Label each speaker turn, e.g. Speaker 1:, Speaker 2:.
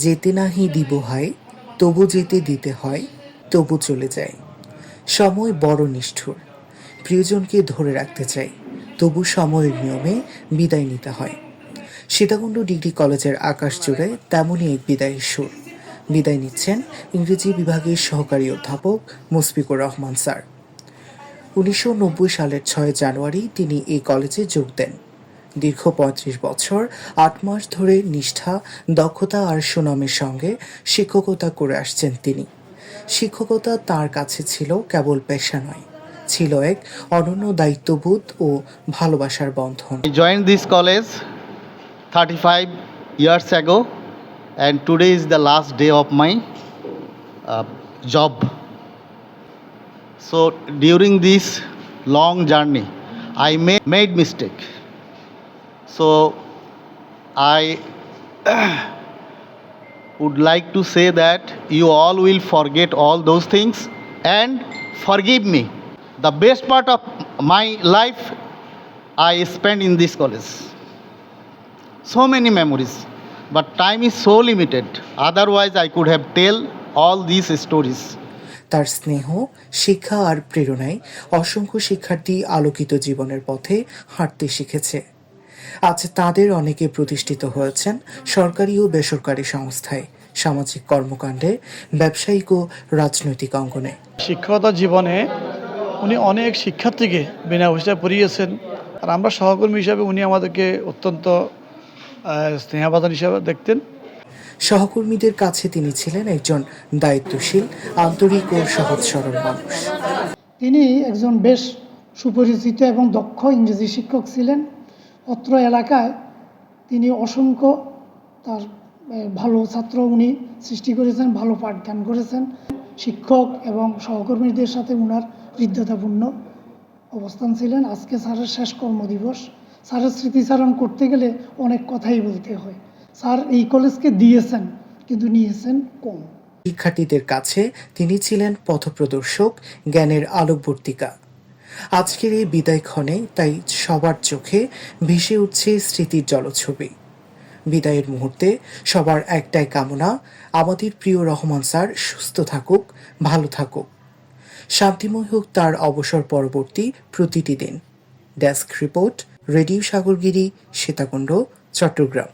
Speaker 1: যেতে নাহি দিব হয়, তবু যেতে দিতে হয়, তবু চলে যায়। সময় বড় নিষ্ঠুর, প্রিয়জনকে ধরে রাখতে চাই, তবু সময়ের নিয়মে বিদায় নিতে হয়। সীতাকুণ্ড ডিগ্রি কলেজের আকাশ জুড়ে তেমনই এক বিদায়ের সুর। বিদায় নিচ্ছেন ইংরেজি বিভাগের সহকারী অধ্যাপক মুশফিকুর রহমান স্যার। 1990 সালের 6 জানুয়ারি তিনি এই কলেজে যোগ দেন। দীর্ঘ 35 বছর 8 মাস ধরে নিষ্ঠা, দক্ষতা আর সুনামের সঙ্গে শিক্ষকতা করে আসছেন তিনি। শিক্ষকতা তার কাছে ছিল কেবল পেশা নয়, ছিল এক অনন্য দায়িত্ববোধ ও ভালোবাসার বন্ধন।
Speaker 2: I joined this college 35 years ago, and today is the last day of my job. So during this long journey, I made mistake. So I would like to say that you all will forget all those things and forgive me. The best part of my life I spent in this college. So many memories, but time is so limited. Otherwise I could have tell all these stories.
Speaker 1: তার স্নেহ, শিক্ষা আর প্রেরণায় অসংখ্য শিক্ষার্থী আলোকিত জীবনের পথে হাঁটতে শিখেছে। আজ তাদের অনেকে প্রতিষ্ঠিত হয়েছেন সরকারি ও বেসরকারি সংস্থায়, সামাজিক কর্মকাণ্ডে, ব্যবসায়িক ও রাজনৈতিক অঙ্গনে।
Speaker 3: শিক্ষকতা জীবনে উনি অনেক শিক্ষার্থীকে বিনা পয়সায় পড়িয়েছেন, আর আমরা সহকর্মী হিসাবে উনি আমাদেরকে অত্যন্ত স্নেহবাদন হিসাবে দেখতেন।
Speaker 1: সহকর্মীদের কাছে তিনি ছিলেন একজন দায়িত্বশীল, আন্তরিক ও সহজ সরল মানুষ।
Speaker 4: তিনি একজন বেশ সুপরিচিত এবং দক্ষ ইংরেজি শিক্ষক ছিলেন। অত্র এলাকায় তিনি অসংখ্য তার ভালো ছাত্র উনি সৃষ্টি করেছেন, ভালো পাঠদান করেছেন। শিক্ষক এবং সহকর্মীদের সাথে উনার হৃদ্যতাপূর্ণ অবস্থান ছিলেন। আজকে স্যারের শেষ কর্মদিবস। স্যারের স্মৃতিচারণ করতে গেলে অনেক কথাই বলতে হয়। স্যার এই কলেজকে দিয়েছেন, কিন্তু নিয়েছেন কম।
Speaker 1: শিক্ষার্থীদের কাছে তিনি ছিলেন পথপ্রদর্শক, জ্ঞানের আলোকবর্তিকা। আজকের এই বিদায় ক্ষণে তাই সবার চোখে ভেসে উঠছে স্মৃতির জলছবি। বিদায়ের মুহূর্তে সবার একটাই কামনা, আমাদের প্রিয় রহমান স্যার সুস্থ থাকুক, ভালো থাকুক, শান্তিময় হোক তার অবসর পরবর্তী প্রতিটি দিন। Desk report, radio Sagargiri, Sitakunda, Chittagong.